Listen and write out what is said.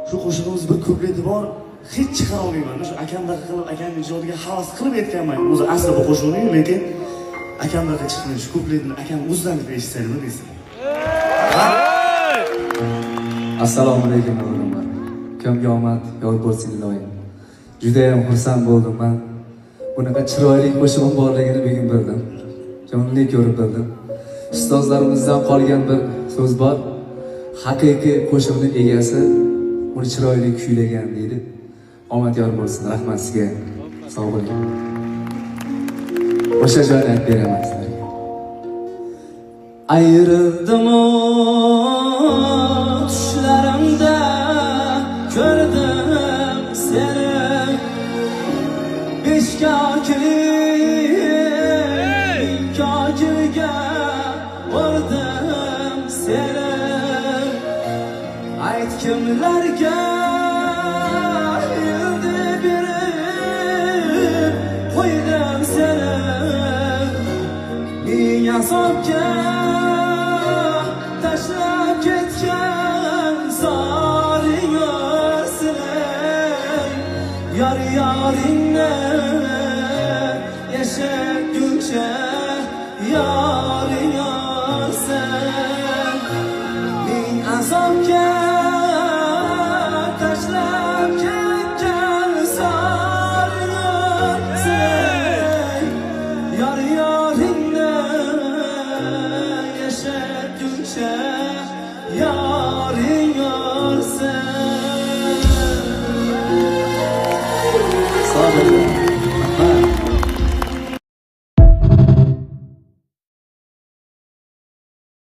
Shu qo'shig'imiz bir kupleti bor, hech chiqara olmayman. Shu akamdaqa qilib, akamning ijodiga havas qilib aytganman. O'zi asli bu qo'shiqni, lekin akamdaqa chiqmadi. Shu kupletni akam o'zidan deb eshitsaymi deysiz. Assalomu alaykum o'g'limlar. Ko'mga omad yor bo'lsin iloyim. Juda ham xursand bo'ldim men. Bunaqa chiroyli qo'shig'im borligini bugun bildim. Jonli ko'rib bildim. Ustozlarimizdan qolgan bir so'z bor. Haqiqiy qo'shiqning egasi uni chiroyli kuylagan deydi. Omad yor bo'lsin. Rahmat sizga. Sog' bo'ling. O'sha joyni aytib beraman sizlarga. Ayrildim tushlarimda ko'rdim seni kokiga urdim seni ayt kimlarga yildi berib qo'ydim seni ming azobga tashlab ketgan zoring o'rsin yor yoringni yashaguncha yoring o'rsin ming azobga tashlab ketgan zoring o'rsin yor yoringni yashaguncha yoring o'rsin. Sağ olun.